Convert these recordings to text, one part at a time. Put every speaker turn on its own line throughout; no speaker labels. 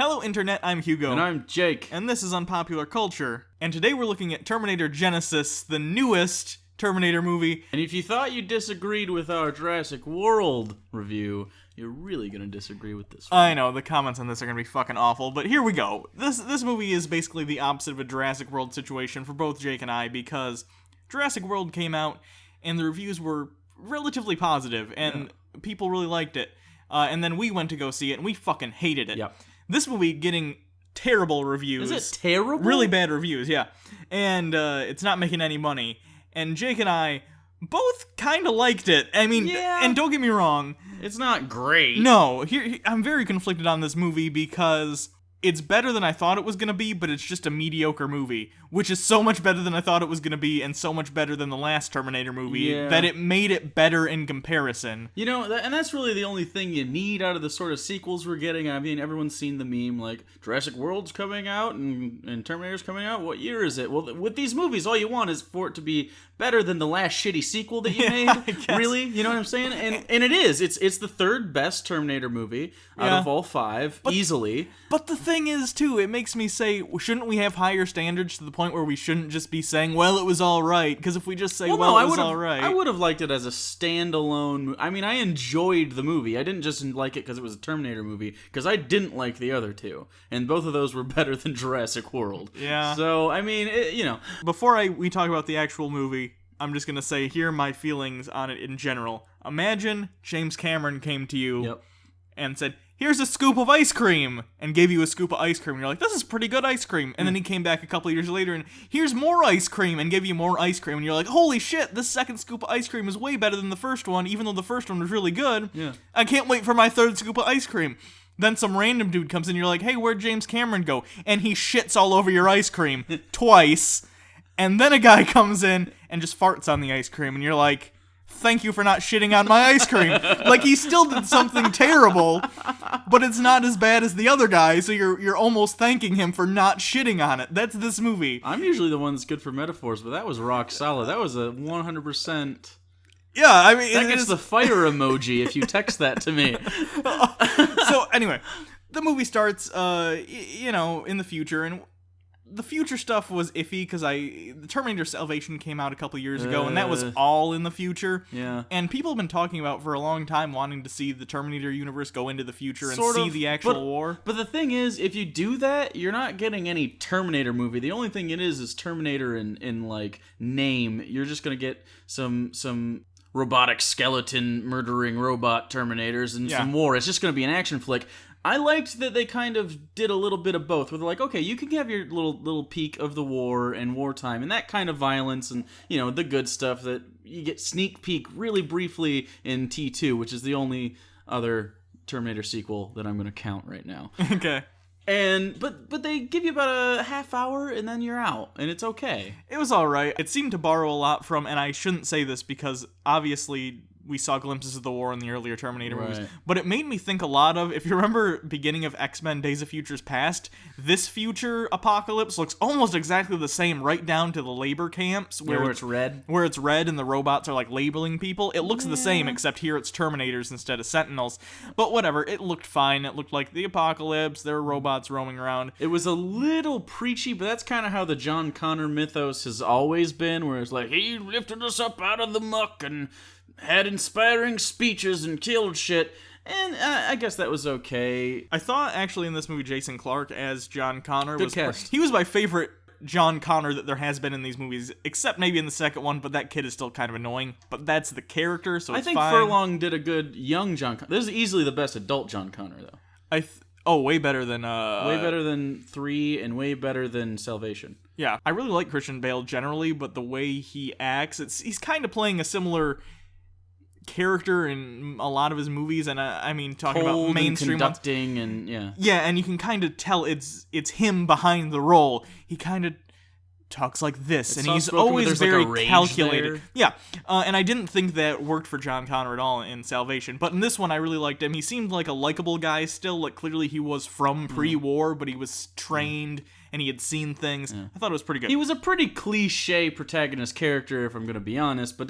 Hello Internet, I'm Hugo.
And I'm Jake.
And this is Unpopular Culture. And today we're looking at Terminator Genisys, the newest Terminator movie.
And if you thought you disagreed with our Jurassic World review, you're really gonna disagree with this one.
I know, the comments on this are gonna be fucking awful, but here we go. This movie is basically the opposite of a Jurassic World situation for both Jake and I, because Jurassic World came out and the reviews were relatively positive, and people really liked it. And then we went to go see it, and we fucking hated it.
Yep.
This movie getting terrible reviews.
Is it terrible?
Really bad reviews, yeah. And it's not making any money. And Jake and I both kind of liked it. I mean, and don't get me wrong.
It's not great.
No, I'm very conflicted on this movie because it's better than I thought it was going to be, but it's just a mediocre movie, which is so much better than I thought it was going to be and so much better than the last Terminator movie that it made it better in comparison.
You know, and that's really the only thing you need out of the sort of sequels we're getting. I mean, everyone's seen the meme, like, Jurassic World's coming out and Terminator's coming out. What year is it? Well, with these movies, all you want is for it to be better than the last shitty sequel that you made. Really? You know what I'm saying? And it is. It's the third best Terminator movie out of all five, easily.
But the thing is, too, it makes me say, shouldn't we have higher standards to the point where we shouldn't just be saying, well, it was all right? Because if we just say, it was all right.
I would have liked it as a standalone. I mean, I enjoyed the movie. I didn't just like it because it was a Terminator movie, because I didn't like the other two. And both of those were better than Jurassic World.
Yeah.
So, I mean,
Before we talk about the actual movie, I'm just going to say, here are my feelings on it in general. Imagine James Cameron came to you and said, here's a scoop of ice cream, and gave you a scoop of ice cream. And you're like, this is pretty good ice cream. And then he came back a couple of years later and, here's more ice cream, and gave you more ice cream. And you're like, holy shit, this second scoop of ice cream is way better than the first one, even though the first one was really good.
Yeah.
I can't wait for my third scoop of ice cream. Then some random dude comes in, and you're like, hey, where'd James Cameron go? And he shits all over your ice cream twice. And then a guy comes in and just farts on the ice cream, and you're like, thank you for not shitting on my ice cream. Like, he still did something terrible, but it's not as bad as the other guy, so you're almost thanking him for not shitting on it. That's this movie.
I'm usually the one that's good for metaphors, but that was rock solid. That was a 100%...
Yeah, I mean...
That gets the fire emoji if you text that to me.
So, anyway, the movie starts, in the future, and the future stuff was iffy because the Terminator Salvation came out a couple years ago, and that was all in the future.
Yeah.
And people have been talking about for a long time wanting to see the Terminator universe go into the future and
Sort
see
of,
the actual war.
But the thing is, if you do that, you're not getting any Terminator movie. The only thing it is Terminator in like name. You're just gonna get some robotic skeleton murdering robot Terminators and some war. It's just gonna be an action flick. I liked that they kind of did a little bit of both, where they're like, okay, you can have your little peek of the war and wartime and that kind of violence and, the good stuff that you get sneak peek really briefly in T2, which is the only other Terminator sequel that I'm going to count right now.
Okay.
But they give you about a half hour and then you're out, and it's okay.
It was alright. It seemed to borrow a lot from, and I shouldn't say this because obviously we saw glimpses of the war in the earlier Terminator movies, but it made me think a lot of, if you remember beginning of X-Men Days of Futures Past, this future apocalypse looks almost exactly the same, right down to the labor camps
where it's red.
Where it's red and the robots are like labeling people. It looks the same, except here it's Terminators instead of Sentinels. But whatever, it looked fine. It looked like the apocalypse. There were robots roaming around.
It was a little preachy, but that's kind of how the John Connor mythos has always been, where it's like, he lifted us up out of the muck and had inspiring speeches and killed shit, and I guess that was okay.
I thought, actually, in this movie, Jason Clarke as John Connor
Good cast.
He was my favorite John Connor that there has been in these movies, except maybe in the second one, but that kid is still kind of annoying. But that's the character, so it's fine.
I think Furlong did a good young John Connor. This is easily the best adult John Connor, though.
Way better than...
way better than 3, and way better than Salvation.
Yeah, I really like Christian Bale generally, but the way he acts, he's kind of playing a similar character in a lot of his movies, and I mean, talking
Cold
about mainstream
and conducting and
and you can kind of tell it's him behind the role. He kind of talks like this, and he's always very calculated. Yeah, and I didn't think that worked for John Connor at all in Salvation, but in this one I really liked him. He seemed like a likable guy still, like clearly he was from pre-war, but he was trained and he had seen things. I thought it was pretty good.
He was a pretty cliche protagonist character, if I'm going to be honest, but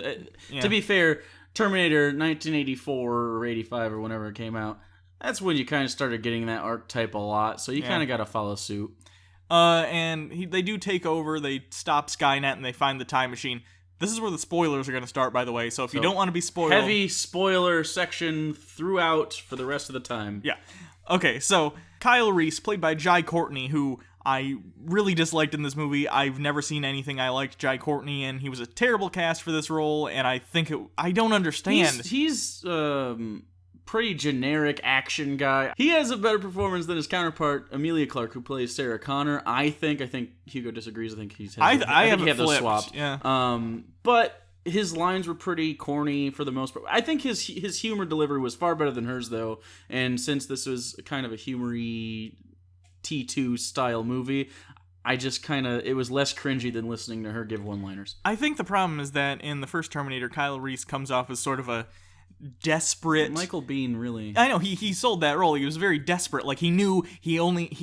to be fair, Terminator 1984 or 85 or whenever it came out, That's when you kind of started getting that archetype a lot, so you kind of got to follow suit.
And they do take over, they stop Skynet, and they find the time machine. This is where the spoilers are going to start, by the way, so if you don't want to be spoiled...
Heavy spoiler section throughout for the rest of the time.
Yeah. Okay, so Kyle Reese, played by Jai Courtney, who I really disliked in this movie. I've never seen anything I liked Jai Courtney in. He was a terrible cast for this role, and I don't understand.
He's pretty generic action guy. He has a better performance than his counterpart, Emilia Clarke, who plays Sarah Connor. I think Hugo disagrees. I think he have those swapped.
Yeah.
But his lines were pretty corny for the most part. I think his humor delivery was far better than hers, though. And since this was kind of a humory T2 style movie, it was less cringy than listening to her give one-liners.
I think the problem is that in the first Terminator, Kyle Reese comes off as sort of a desperate...
Michael Biehn, really.
I know, he sold that role. He was very desperate. Like, he knew he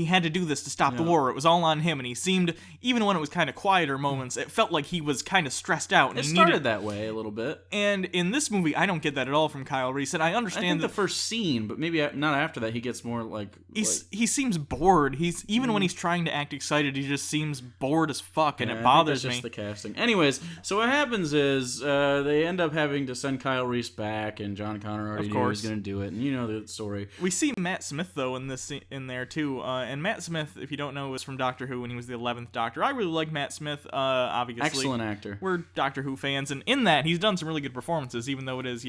had to do this to stop the war. It was all on him, and he seemed, even when it was kind of quieter moments, it felt like he was kind of stressed out. And
it started that way a little bit.
And in this movie, I don't get that at all from Kyle Reese, and I understand
the first scene, but maybe not after that, he gets more like...
He seems bored. Even when he's trying to act excited, he just seems bored as fuck, and it bothers me.
That's just the casting. Anyways, so what happens is, they end up having to send Kyle Reese back, and John Connor already knew he was going to do it, and you know the story.
We see Matt Smith, though, in there, too. And Matt Smith, if you don't know, was from Doctor Who when he was the 11th Doctor. I really like Matt Smith, obviously.
Excellent actor.
We're Doctor Who fans, and in that, he's done some really good performances, even though it is,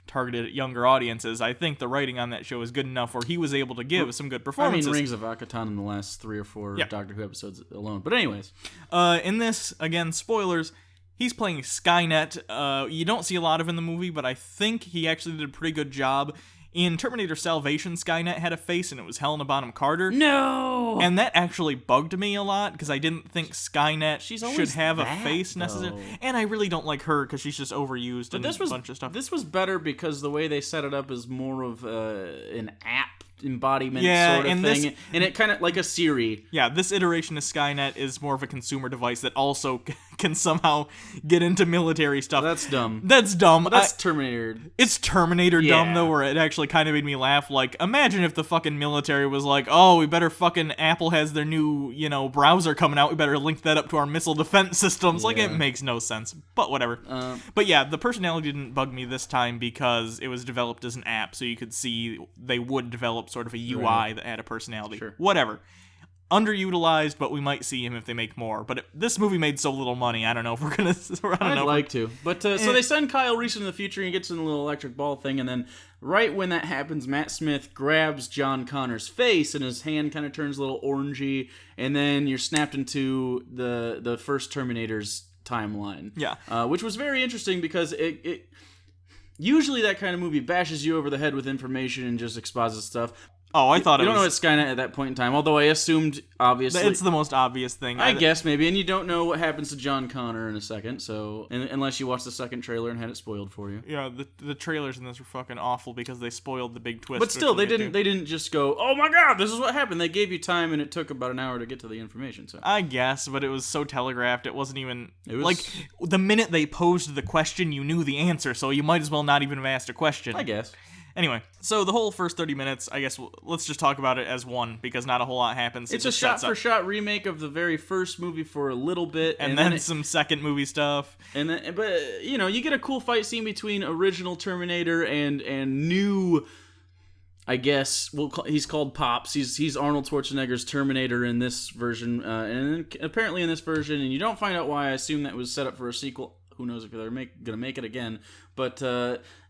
targeted at younger audiences. I think the writing on that show is good enough where he was able to give some good performances.
I mean, Rings of Akatan in the last 3 or 4 Doctor Who episodes alone. But anyways.
In this, again, spoilers, he's playing Skynet. You don't see a lot of in the movie, but I think he actually did a pretty good job. In Terminator Salvation, Skynet had a face, and it was Helena Bonham Carter.
No!
And that actually bugged me a lot, because I didn't think Skynet should have a face necessarily. And I really don't like her, because she's just overused and a bunch of stuff.
This was better because the way they set it up is more of an app embodiment sort of thing, and it kind of like a Siri.
Yeah, this iteration of Skynet is more of a consumer device that also can somehow get into military stuff.
That's dumb.
That's dumb.
But that's Terminator.
It's Terminator dumb, though, where it actually kind of made me laugh. Like, imagine if the fucking military was like, oh, we better fucking, Apple has their new, browser coming out, we better link that up to our missile defense systems. Like, it makes no sense. But whatever. But yeah, the personality didn't bug me this time because it was developed as an app, so you could see they would develop sort of a UI that had a personality.
Sure.
Whatever. Underutilized, but we might see him if they make more. But this movie made so little money, I don't know if we're gonna.
I'd like to, but so they send Kyle Reese in the future, and he gets in the little electric ball thing, and then right when that happens, Matt Smith grabs John Connor's face, and his hand kind of turns a little orangey, and then you're snapped into the first Terminator's timeline.
Yeah,
which was very interesting because it usually that kind of movie bashes you over the head with information and just exposits stuff.
Oh, I thought
you don't know it's Skynet at that point in time, although I assumed, obviously...
It's the most obvious thing.
I guess, maybe, and you don't know what happens to John Connor in a second, so... unless you watch the second trailer and had it spoiled for you.
Yeah, the trailers in this were fucking awful because they spoiled the big twist.
But still, they didn't just go, oh my god, this is what happened. They gave you time, and it took about an hour to get to the information, so...
I guess, but it was so telegraphed, it wasn't even... Like, the minute they posed the question, you knew the answer, so you might as well not even have asked a question.
I guess.
Anyway, so the whole first 30 minutes, I guess let's just talk about it as one, because not a whole lot happens.
It's a shot-for-shot remake of the very first movie for a little bit.
And then some second movie stuff.
But, you get a cool fight scene between original Terminator and new... I guess he's called Pops. He's Arnold Schwarzenegger's Terminator in this version, and apparently in this version, and you don't find out why. I assume that was set up for a sequel. Who knows if they're gonna make it again? But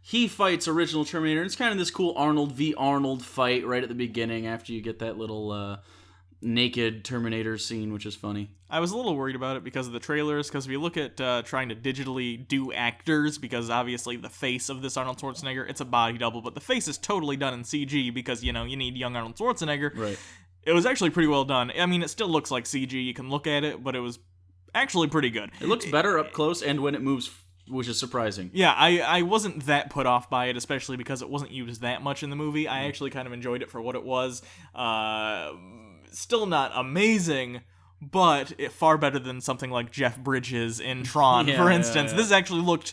he fights original Terminator, and it's kind of this cool Arnold v. Arnold fight right at the beginning after you get that little naked Terminator scene, which is funny.
I was a little worried about it because of the trailers, because if you look at trying to digitally do actors, because obviously the face of this Arnold Schwarzenegger, it's a body double, but the face is totally done in CG because, you need young Arnold Schwarzenegger.
Right.
It was actually pretty well done. I mean, it still looks like CG. You can look at it, but it was actually pretty good.
It looks better up close and when it moves, which is surprising.
Yeah, I wasn't that put off by it, especially because it wasn't used that much in the movie. I actually kind of enjoyed it for what it was. Still not amazing, but far better than something like Jeff Bridges in Tron, for instance. Yeah. This actually looked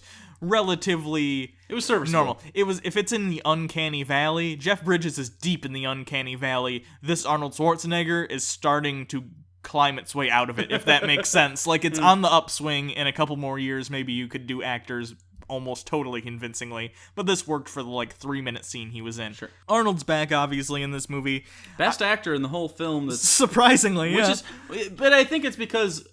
relatively
It was serviceable.
normal. If it's in the uncanny valley, Jeff Bridges is deep in the uncanny valley. This Arnold Schwarzenegger is starting to climb its way out of it, if that makes sense. Like, it's on the upswing. In a couple more years, maybe you could do actors almost totally convincingly, but this worked for the 3-minute scene he was in.
Sure.
Arnold's back, obviously, in this movie.
Best actor in the whole film. That's,
surprisingly, yeah.
But I think it's because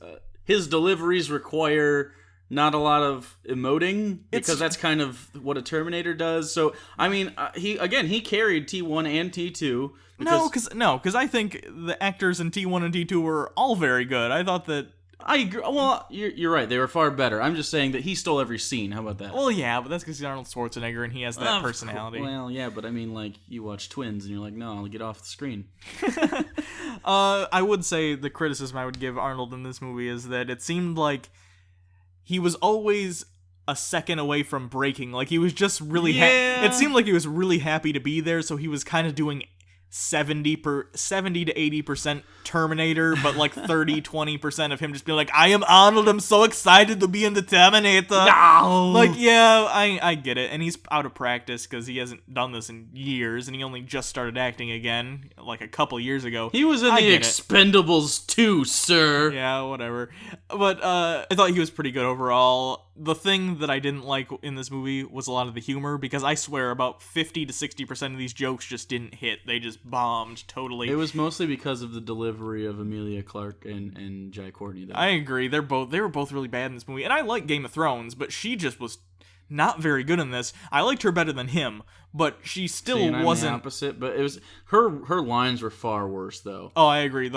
his deliveries require not a lot of emoting, because that's kind of what a Terminator does. So, I mean, he carried T1 and T2.
Because I think the actors in T1 and T2 were all very good. I thought that...
I agree. Well, you're right. They were far better. I'm just saying that he stole every scene. How about that?
Well, yeah, but that's because he's Arnold Schwarzenegger and he has that personality.
Well, yeah, but I mean, you watch Twins and you're like, no, I'll get off the screen.
I would say the criticism I would give Arnold in this movie is that it seemed like he was always a second away from breaking. Like, he was just really... it seemed like he was really happy to be there, so he was kind of doing 70 to 80% Terminator, but 30-20% of him just being like, I am Arnold, I'm so excited to be in the Terminator.
No!
Yeah, I get it. And he's out of practice because he hasn't done this in years, and he only just started acting again a couple years ago.
He was in The Expendables 2, sir.
Yeah, whatever. But I thought he was pretty good overall. The thing that I didn't like in this movie was a lot of the humor, because I swear about 50 to 60% of these jokes just didn't hit. They just bombed totally.
It was mostly because of the delivery of Emilia Clarke and Jai Courtney, though.
I agree. They were both really bad in this movie. And I like Game of Thrones, but she just was not very good in this. I liked her better than him, but she still wasn't.
The opposite, but it was her lines were far worse, though.
Oh, I agree.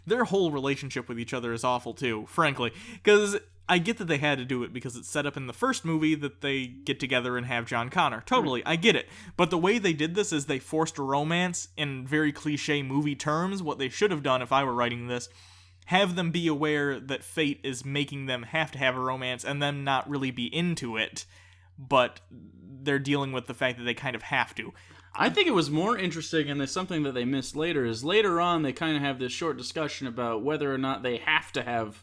Their whole relationship with each other is awful too, frankly, because I get that they had to do it because it's set up in the first movie that they get together and have John Connor. Totally, I get it. But the way they did this is they forced a romance in very cliche movie terms. What they should have done if I were writing this, have them be aware that fate is making them have to have a romance and them not really be into it, but they're dealing with the fact that they kind of have to.
I think it was more interesting, and there's something that they missed later, is later on they kind of have this short discussion about whether or not they have to have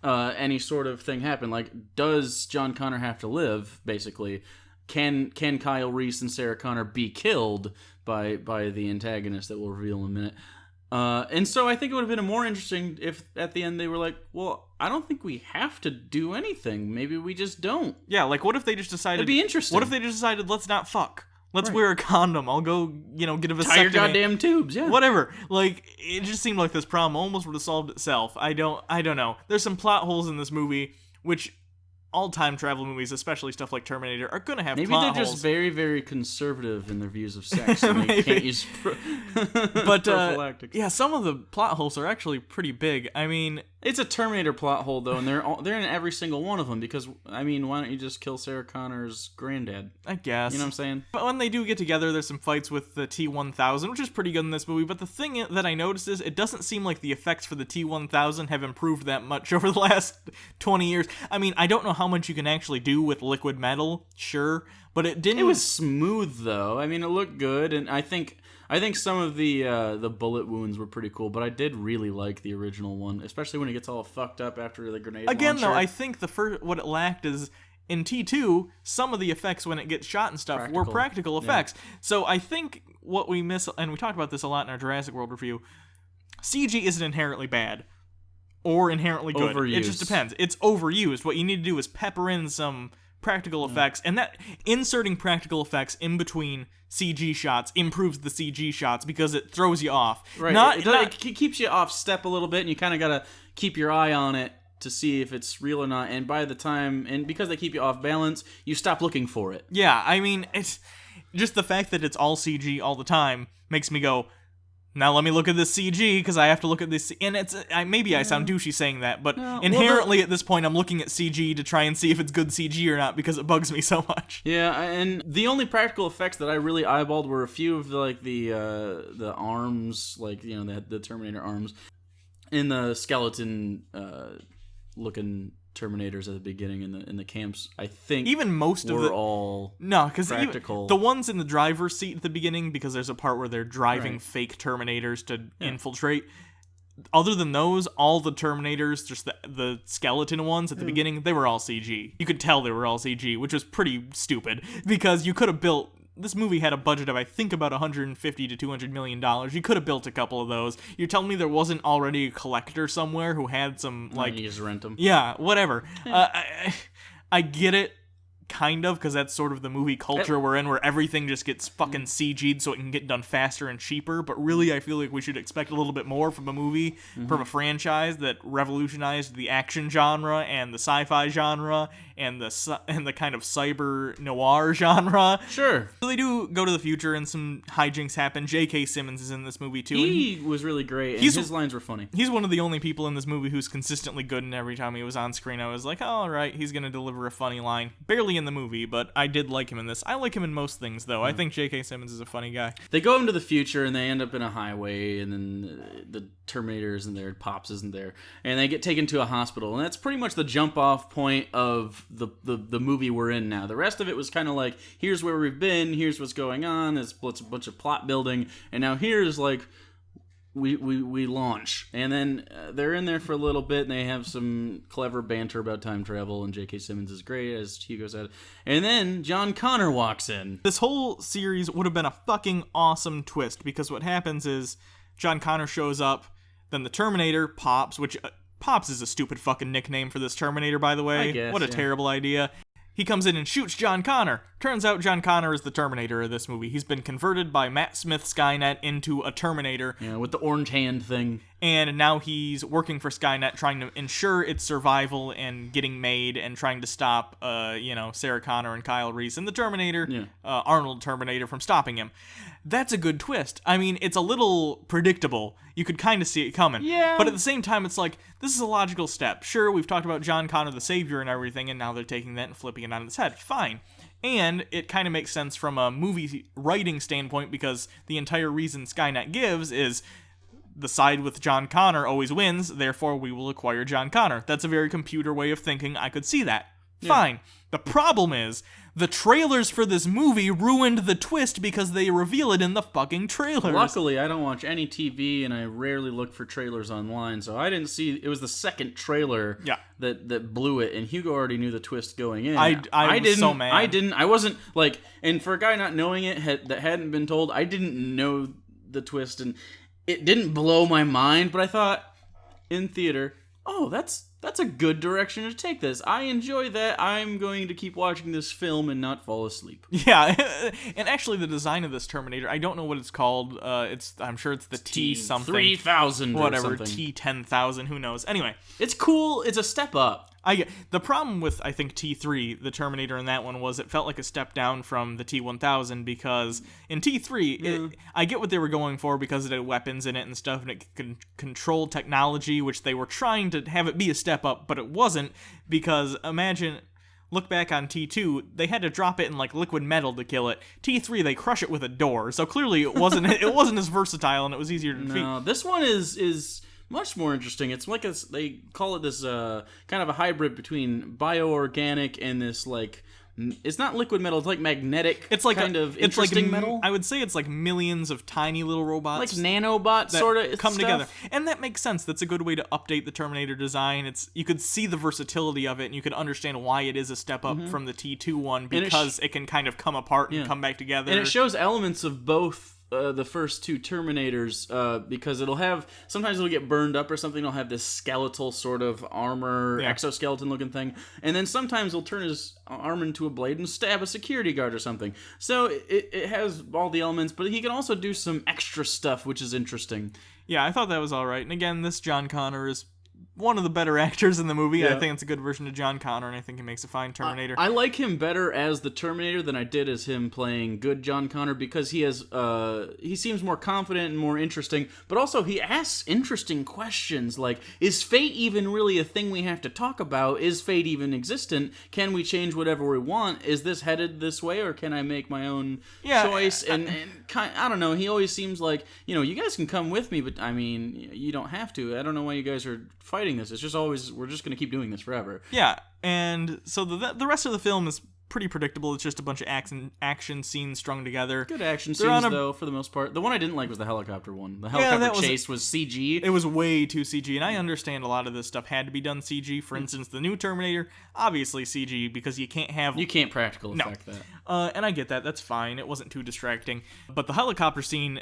any sort of thing happen. Like, does John Connor have to live, basically? Can Kyle Reese and Sarah Connor be killed by the antagonist that we'll reveal in a minute? And so I think it would have been more interesting if at the end they were like, well, I don't think we have to do anything. Maybe we just don't.
Yeah, what if they just decided...
It'd be interesting.
What if they just decided, let's not fuck? Let's wear a condom. I'll go, get a vasectomy.
Tie your goddamn tubes, yeah.
Whatever. It just seemed like this problem almost would have solved itself. I don't know. There's some plot holes in this movie, which all time travel movies, especially stuff like Terminator, are going to have plot holes.
Maybe they're just very, very conservative in their views of sex, and they can't use prophylactics.
Yeah, some of the plot holes are actually pretty big. I mean...
It's a Terminator plot hole, though, and they're in every single one of them, because, I mean, why don't you just kill Sarah Connor's granddad?
I guess.
You know what I'm saying?
But when they do get together, there's some fights with the T-1000, which is pretty good in this movie, but the thing that I noticed is it doesn't seem like the effects for the T-1000 have improved that much over the last 20 years. I mean, I don't know how much you can actually do with liquid metal, sure, but it didn't...
It was smooth, though. I mean, it looked good, and I think some of the bullet wounds were pretty cool, but I did really like the original one, especially when it gets all fucked up after the grenade
Again,
launcher.
though, I think what it lacked is, in T2, some of the effects when it gets shot and stuff were practical effects. Yeah. So I think what we miss, and we talked about this a lot in our Jurassic World review, CG isn't inherently bad or inherently good.
Overused.
It just depends. It's overused. What you need to do is pepper in some practical effects, and that inserting practical effects in between CG shots improves the CG shots because it throws you off.
Right. It keeps you off step a little bit, and you kind of got to keep your eye on it to see if it's real or not. And by the time, and because they keep you off balance, you stop looking for it.
Yeah, I mean, it's just the fact that it's all CG all the time makes me go, now let me look at this CG, because I have to look at this, and maybe I sound douchey saying that, but inherently at this point I'm looking at CG to try and see if it's good CG or not, because it bugs me so much.
Yeah, and the only practical effects that I really eyeballed were a few of the arms, the Terminator arms, and the skeleton looking Terminators at the beginning in the camps. I think
even most of
all practical.
The ones in the driver's seat at the beginning, because there's a part where they're driving fake Terminators to infiltrate. other than those, all the Terminators, just the skeleton ones at the beginning, they were all CG. You could tell they were all CG, which was pretty stupid, because you could have built... This movie had a budget of, I think, about $150 to $200 million. You could have built a couple of those. You're telling me there wasn't already a collector somewhere who had some, like...
You just rent them.
Yeah, whatever. I get it, kind of, because that's sort of the movie culture we're in, where everything just gets fucking CG'd so it can get done faster and cheaper. But really, I feel like we should expect a little bit more from a movie, from a franchise that revolutionized the action genre and the sci-fi genre and the kind of cyber noir genre.
Sure.
So they do go to the future and some hijinks happen. J.K. Simmons is in this movie too.
He was really great, and his lines were funny.
He's one of the only people in this movie who's consistently good, and every time he was on screen I was like, oh, all right, he's going to deliver a funny line. Barely in the movie, but I did like him in this. I like him in most things, though. I think J.K. Simmons is a funny guy.
They go into the future, and they end up in a highway, and then the Terminator isn't there, Pops isn't there, and they get taken to a hospital, and that's pretty much the jump-off point of the movie we're in now. The rest of it was kind of like, here's where we've been, here's what's going on, it's a bunch of plot building, and now here's like... We launch, and then they're in there for a little bit, and they have some clever banter about time travel, and J.K. Simmons is great, as Hugo said. And then John Connor walks in.
This whole series would have been a fucking awesome twist, because what happens is John Connor shows up, then the Terminator, Pops, which... Pops is a stupid fucking nickname for this Terminator, by the way.
I guess,
what a terrible idea. He comes in and shoots John Connor. Turns out John Connor is the Terminator of this movie. He's been converted by Matt Smith's Skynet into a Terminator.
Yeah, with the orange hand thing.
And now he's working for Skynet, trying to ensure its survival and getting made, and trying to stop, Sarah Connor and Kyle Reese and the Terminator, Arnold Terminator, from stopping him. That's a good twist. I mean, it's a little predictable. You could kind of see it coming.
Yeah.
But at the same time, it's like, this is a logical step. Sure, we've talked about John Connor the Savior and everything, and now they're taking that and flipping it on its head. Fine. And it kind of makes sense from a movie writing standpoint, because the entire reason Skynet gives is the side with John Connor always wins, therefore we will acquire John Connor. That's a very computer way of thinking. I could see that. Yeah. Fine. The problem is, the trailers for this movie ruined the twist because they reveal it in the fucking trailers.
Luckily, I don't watch any TV, and I rarely look for trailers online, so I didn't see... It was the second trailer that blew it, and Hugo already knew the twist going in.
I was so mad.
I wasn't, like... And for a guy not knowing it, that hadn't been told, I didn't know the twist, and it didn't blow my mind, but I thought, in theater, oh, that's a good direction to take this. I enjoy that. I'm going to keep watching this film and not fall asleep.
Yeah, and actually the design of this Terminator, I don't know what it's called. I'm sure it's the T something.
3000
whatever,
something.
T10,000, who knows. Anyway.
It's cool. It's a step up.
The problem with, I think, T3, the Terminator in that one, was it felt like a step down from the T1000, because in T3, I get what they were going for because it had weapons in it and stuff, and it could control technology, which they were trying to have it be a step up, but it wasn't, because imagine... Look back on T2, they had to drop it in like liquid metal to kill it. T3, they crush it with a door, so clearly it wasn't as versatile, and it was easier to defeat.
No, this one is much more interesting. It's like they call it this kind of a hybrid between bioorganic and this like... It's not liquid metal, it's like magnetic. It's like kind of interesting metal.
I would say it's like millions of tiny little robots.
Like nanobots sort of
come together. And that makes sense. That's a good way to update the Terminator design. You could see the versatility of it, and you could understand why it is a step up from the T2 one, because it can kind of come apart and come back together.
And it shows elements of both the first two Terminators, because sometimes it'll get burned up or something. It'll have this skeletal sort of armor, exoskeleton looking thing, and then sometimes he'll turn his arm into a blade and stab a security guard or something. So it has all the elements, but he can also do some extra stuff, which is interesting.
Yeah, I thought that was all right. And again, this John Connor is one of the better actors in the movie.
Yeah.
I think it's a good version of John Connor, and I think he makes a fine Terminator.
I like him better as the Terminator than I did as him playing good John Connor, because he seems more confident and more interesting, but also he asks interesting questions like, is fate even really a thing we have to talk about? Is fate even existent? Can we change whatever we want? Is this headed this way, or can I make my own choice? And I don't know, he always seems like, you guys can come with me, but I mean, you don't have to. I don't know why you guys are fighting this. It's just always, we're just going to keep doing this forever.
Yeah, and so the rest of the film is pretty predictable. It's just a bunch of action scenes strung together.
Good action scenes, though, for the most part. The one I didn't like was the helicopter one. The helicopter chase was CG.
It was way too CG, and I understand a lot of this stuff had to be done CG. For instance, the new Terminator, obviously CG, because you can't
practical effect that.
And I get that. That's fine. It wasn't too distracting. But the helicopter scene,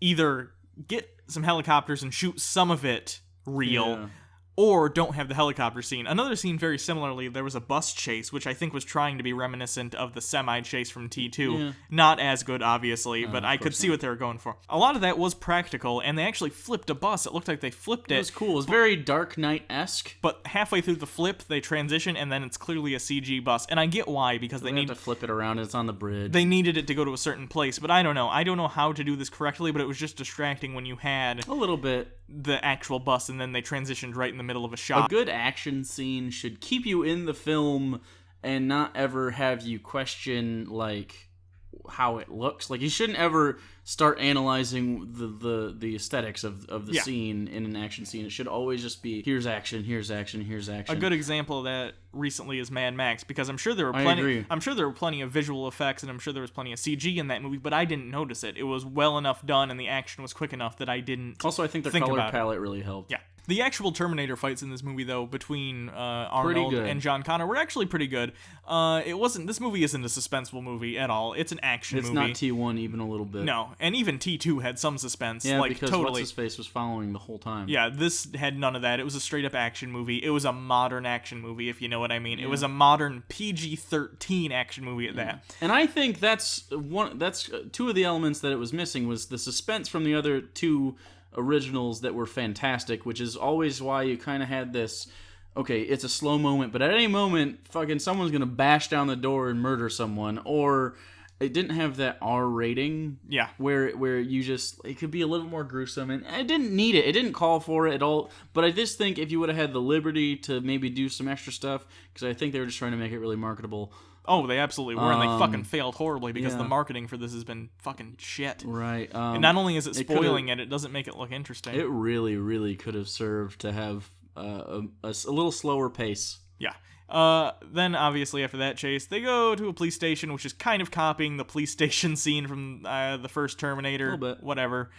either get some helicopters and shoot some of it real, or don't have the helicopter scene. Another scene very similarly, there was a bus chase, which I think was trying to be reminiscent of the semi chase from T2. Yeah. Not as good, obviously, but I could see what they were going for. A lot of that was practical, and they actually flipped a bus. It looked like they flipped it.
It was cool. It was very Dark Knight-esque.
But halfway through the flip, they transition, and then it's clearly a CG bus. And I get why, because they need
to flip it around. It's on the bridge.
They needed it to go to a certain place, but I don't know. I don't know how to do this correctly, but it was just distracting when you had
a little bit
the actual bus, and then they transitioned right in the middle of a shot.
A good action scene should keep you in the film and not ever have you question, like, how it looks. Like, you shouldn't ever start analyzing the aesthetics of the scene in an action scene. It should always just be, here's action, here's action, here's action.
A good example of that recently is Mad Max, because I'm sure there were plenty of visual effects, and I'm sure there was plenty of CG in that movie, but I didn't notice it. It was well enough done, and the action was quick enough that I didn't.
Also, I think the color palette really helped.
Yeah. The actual Terminator fights in this movie, though, between Arnold and John Connor were actually pretty good. This movie isn't a suspenseful movie at all. It's an action movie.
It's not T1 even a little bit.
No, and even T2 had some suspense.
Yeah,
like,
because
totally.
What's-His-Face was following the whole time.
Yeah, this had none of that. It was a straight-up action movie. It was a modern action movie, if you know what I mean. Yeah. It was a modern PG-13 action movie at that.
And I think that's two of the elements that it was missing was the suspense from the other two originals that were fantastic, which is always why you kind of had this, okay, it's a slow moment, but at any moment, fucking someone's gonna bash down the door and murder someone, or it didn't have that R rating, where you just, it could be a little more gruesome, and I didn't need it. It didn't call for it at all, but I just think if you would have had the liberty to maybe do some extra stuff, because I think they were just trying to make it really marketable.
Oh, they absolutely were, and they fucking failed horribly because the marketing for this has been fucking shit.
Right.
And not only is it spoiling it doesn't make it look interesting.
It really, really could have served to have a little slower pace.
Yeah. Then, obviously, after that chase, they go to a police station, which is kind of copying the police station scene from the first Terminator.
A little bit.
Whatever.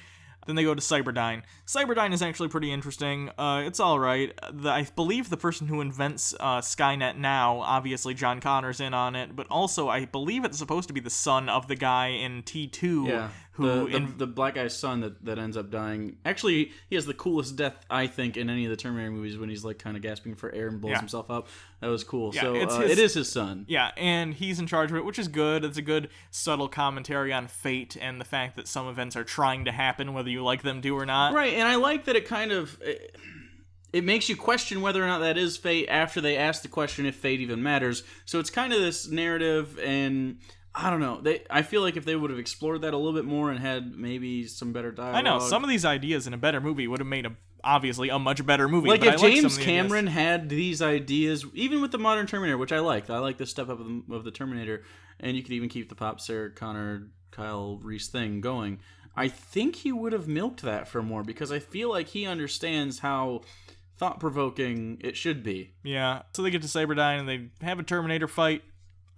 Then they go to Cyberdyne. Cyberdyne is actually pretty interesting. It's all right. I believe the person who invents Skynet now, obviously John Connor's in on it, but also I believe it's supposed to be the son of the guy in T2.
Yeah, the black guy's son that ends up dying. Actually, he has the coolest death, I think, in any of the Terminator movies when he's like kind of gasping for air and blows himself up. That was cool. Yeah, so it is his son.
Yeah, and he's in charge of it, which is good. It's a good subtle commentary on fate and the fact that some events are trying to happen, whether you like them to or not.
Right, and I like that it kind of... It makes you question whether or not that is fate after they ask the question if fate even matters. So it's kind of this narrative, and I don't know. I feel like if they would have explored that a little bit more and had maybe some better dialogue.
I know, some of these ideas in a better movie would have made obviously a much better movie.
Like if James Cameron had these ideas, even with the modern Terminator, which I liked. I like the step up of the Terminator, and you could even keep the Pop, Sarah Connor, Kyle Reese thing going. I think he would have milked that for more, because I feel like he understands how thought-provoking it should be.
Yeah, so they get to Cyberdyne and they have a Terminator fight,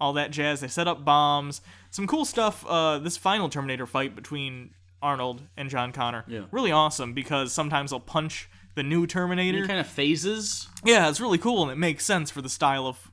all that jazz. They set up bombs. Some cool stuff. This final Terminator fight between Arnold and John Connor. Yeah. Really awesome, because sometimes they'll punch the new Terminator.
He kind of phases.
Yeah, it's really cool, and it makes sense for the style of,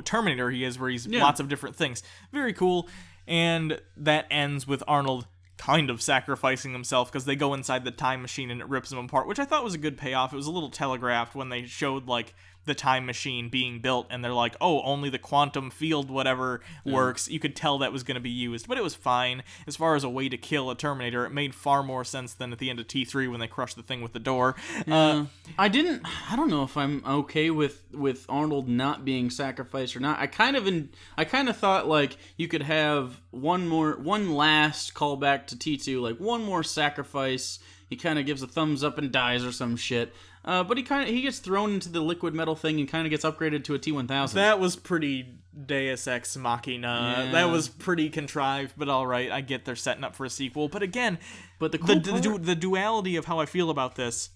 Terminator he is, where he's lots of different things. Very cool. And that ends with Arnold kind of sacrificing himself, because they go inside the time machine and it rips them apart, which I thought was a good payoff. It was a little telegraphed when they showed, like, the time machine being built, and they're like, oh, only the quantum field whatever works. You could tell that was going to be used, but it was fine. As far as a way to kill a Terminator, it made far more sense than at the end of T3 when they crushed the thing with the door.
I don't know if I'm okay with Arnold not being sacrificed or not. I kind of thought, like, you could have one last callback to T2, like one more sacrifice. He kind of gives a thumbs up and dies or some shit. But he gets thrown into the liquid metal thing and kind of gets upgraded to a T-1000.
That was pretty Deus Ex Machina. Yeah. That was pretty contrived, but all right. I get they're setting up for a sequel. But again, the duality of how I feel about this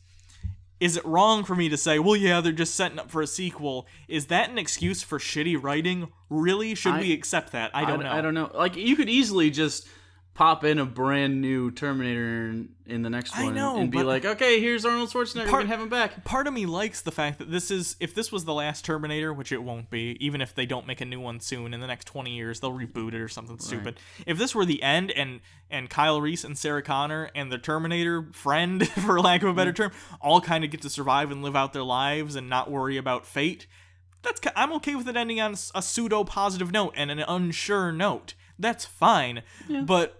is it wrong for me to say, well, yeah, they're just setting up for a sequel? Is that an excuse for shitty writing? Really? Should we accept that? I don't know.
I don't know. Like, you could easily just pop in a brand new Terminator in the next one and be like, okay, here's Arnold Schwarzenegger, we can have him back.
Part of me likes the fact that if this was the last Terminator, which it won't be, even if they don't make a new one soon, in the next 20 years, they'll reboot it or something stupid. If this were the end and Kyle Reese and Sarah Connor and the Terminator friend, for lack of a better term, all kind of get to survive and live out their lives and not worry about fate, I'm okay with it ending on a pseudo-positive note and an unsure note. That's fine, but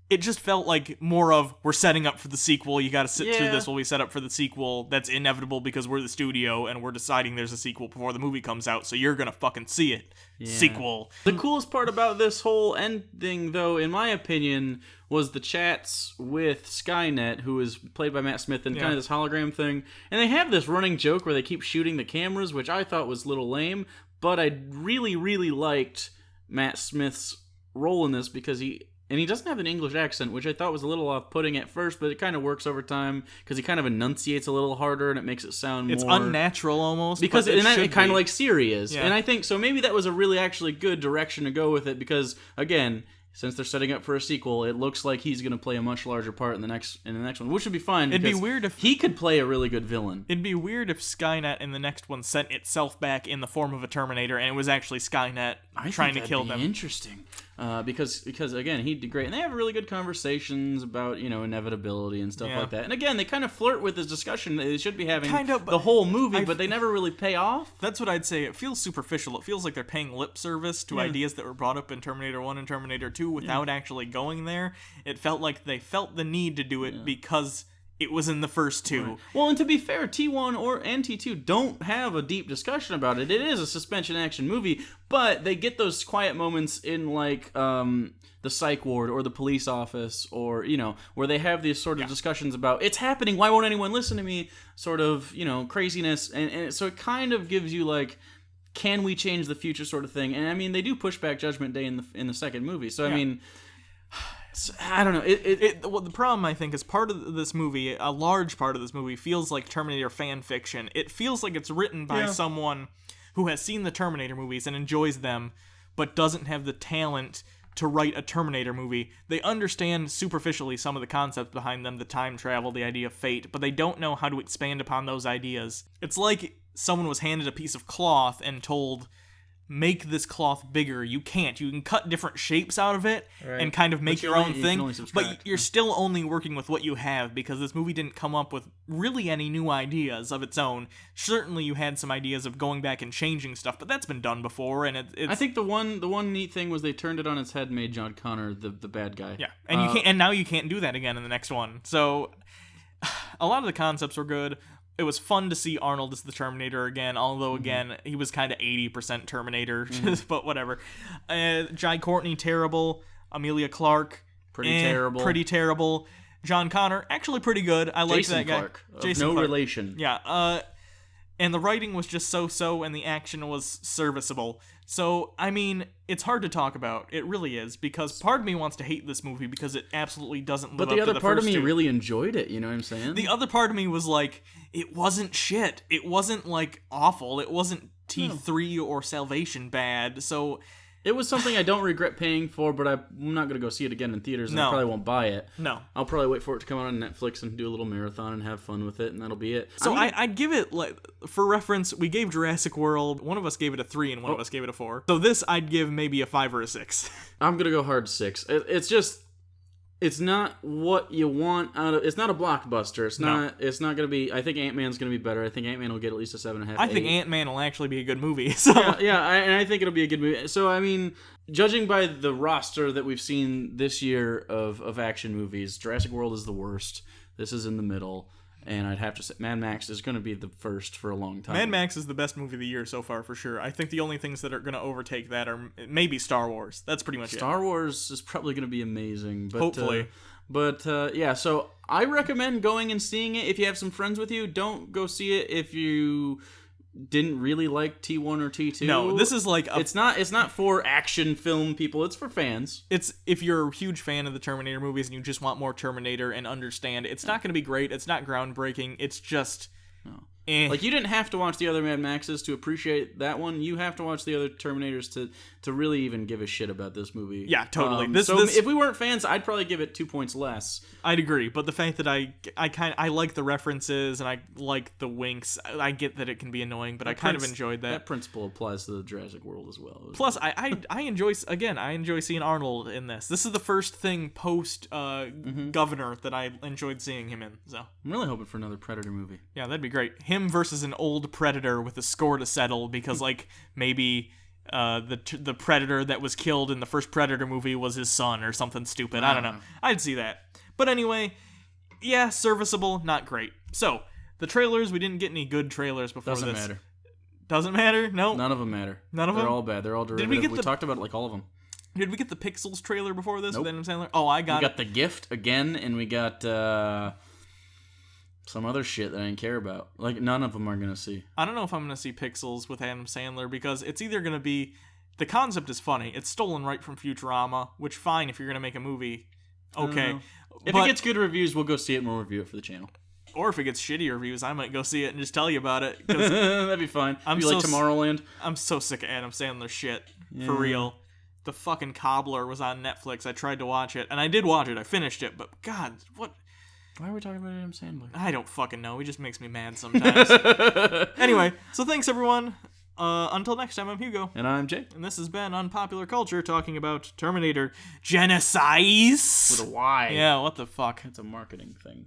it just felt like more of, we're setting up for the sequel, you gotta sit through this while we set up for the sequel, that's inevitable because we're the studio and we're deciding there's a sequel before the movie comes out, so you're gonna fucking see it. Sequel.
The coolest part about this whole ending, though, in my opinion, was the chats with Skynet, who is played by Matt Smith, and kind of this hologram thing, and they have this running joke where they keep shooting the cameras, which I thought was a little lame, but I really, really liked Matt Smith's role in this because he doesn't have an English accent, which I thought was a little off-putting at first, but it kind of works over time because he kind of enunciates a little harder and it makes it sound
it's
more...
It's unnatural almost.
Because it kind of like Siri is.
Yeah.
And I think, so maybe that was a really actually good direction to go with it because, again, since they're setting up for a sequel, it looks like he's going to play a much larger part in the next one, which would be fine.
It'd be weird if
he could play a really good villain.
It'd be weird if Skynet in the next one sent itself back in the form of a Terminator, and it was actually Skynet trying to kill them.
Interesting, because again, he did great, and they have really good conversations about inevitability and stuff like that. And again, they kind of flirt with this discussion that they should be having the whole movie, but they never really pay off.
That's what I'd say. It feels superficial. It feels like they're paying lip service to ideas that were brought up in Terminator 1 and Terminator 2 without actually going there. It felt like they felt the need to do it because it was in the first two.
Right. Well, and to be fair, T1 and T2 don't have a deep discussion about it. It is a suspension action movie, but they get those quiet moments in like the psych ward or the police office, or where they have these sort of discussions about it's happening, why won't anyone listen to me, sort of craziness, and so it kind of gives you like, can we change the future sort of thing. And I mean, they do push back Judgment Day in the second movie, so I mean, I don't know.
Well, the problem, I think, is part of this movie, a large part of this movie, feels like Terminator fan fiction. It feels like it's written by someone who has seen the Terminator movies and enjoys them, but doesn't have the talent to write a Terminator movie. They understand superficially some of the concepts behind them, the time travel, the idea of fate, but they don't know how to expand upon those ideas. It's like someone was handed a piece of cloth and told, make this cloth bigger. You can't. You can cut different shapes out of it and kind of make your own thing, but you're still only working with what you have, because this movie didn't come up with really any new ideas of its own. Certainly you had some ideas of going back and changing stuff, but that's been done before, and it's...
I think the one neat thing was they turned it on its head and made John Connor the bad guy.
Yeah, and you can't, and now you can't do that again in the next one. So a lot of the concepts were good. It was fun to see Arnold as the Terminator again, although, again, he was kind of 80% Terminator, but whatever. Jai Courtney, terrible. Amelia Clarke, pretty terrible. John Connor, actually pretty good. I liked that guy.
Jason Clarke, relation.
Yeah, and the writing was just so-so, and the action was serviceable. So, I mean, it's hard to talk about. It really is, because part of me wants to hate this movie because it absolutely doesn't live up to the first two.
But the other part of me really enjoyed it, you know what I'm saying?
The other part of me was like, it wasn't shit. It wasn't, like, awful. It wasn't T3 or Salvation bad, so...
It was something I don't regret paying for, but I'm not going to go see it again in theaters, and I probably won't buy it.
No.
I'll probably wait for it to come out on Netflix and do a little marathon and have fun with it, and that'll be it.
So I'd give it, like, for reference, we gave Jurassic World, one of us gave it a 3 and one of us gave it a 4. So this I'd give maybe a 5 or a 6.
I'm going to go hard 6. It's just... It's not what you want out of... It's not a blockbuster. It's not going to be... I think Ant-Man's going to be better. I think Ant-Man will get at least a 7.5,
I think Ant-Man will actually be a good movie. So.
And I think it'll be a good movie. So, I mean, judging by the roster that we've seen this year of action movies, Jurassic World is the worst. This is in the middle. And I'd have to say Mad Max is going to be the first for a long time.
Mad Max is the best movie of the year so far, for sure. I think the only things that are going to overtake that are maybe Star Wars. That's pretty much it.
Star Wars is probably going to be amazing. But,
hopefully.
So I recommend going and seeing it if you have some friends with you. Don't go see it if you didn't really like T1 or T2.
No, this is like...
It's not for action film people. It's for fans.
It's if you're a huge fan of the Terminator movies and you just want more Terminator and understand, it's not going to be great. It's not groundbreaking. It's just
Like, you didn't have to watch the other Mad Maxes to appreciate that one. You have to watch the other Terminators to really even give a shit about this movie.
Yeah, totally.
If we weren't fans, I'd probably give it 2 points less.
I'd agree, but the fact that I like the references and I like the winks, I get that it can be annoying, but I kind of enjoyed that.
That principle applies to the Jurassic World as well.
Plus, I enjoy seeing Arnold in this. This is the first thing post Governor that I enjoyed seeing him in. So
I'm really hoping for another Predator movie.
Yeah, that'd be great. Him versus an old Predator with a score to settle, because like maybe the Predator that was killed in the first Predator movie was his son or something stupid. I don't know. I'd see that. But anyway, yeah, serviceable, not great. So the trailers, we didn't get any good trailers before
Doesn't
this.
matter.
Doesn't matter? No.
None of them matter.
None of them?
They're all bad. They're all derivative. We talked about like all of them.
Did we get the Pixels trailer before this
Nope.
with Adam Sandler? Oh, I got it.
We got The Gift again, and we got some other shit that I didn't care about. Like, none of them are going to see.
I don't know if I'm going to see Pixels with Adam Sandler, because it's either going to be... The concept is funny. It's stolen right from Futurama, which, fine, if you're going to make a movie, okay.
If it gets good reviews, we'll go see it and we'll review it for the channel.
Or if it gets shitty reviews, I might go see it and just tell you about it. 'Cause
that'd be fine.
I'm
like Tomorrowland.
I'm so sick of Adam Sandler shit. For real. The fucking Cobbler was on Netflix. I tried to watch it, and I did watch it. I finished it, but God, what...
Why are we talking about Adam Sandler?
I don't fucking know. He just makes me mad sometimes. Anyway, so thanks, everyone. Until next time, I'm Hugo.
And I'm Jake.
And this has been Unpopular Culture, talking about Terminator Genisys.
With a Y.
Yeah, what the fuck?
It's a marketing thing.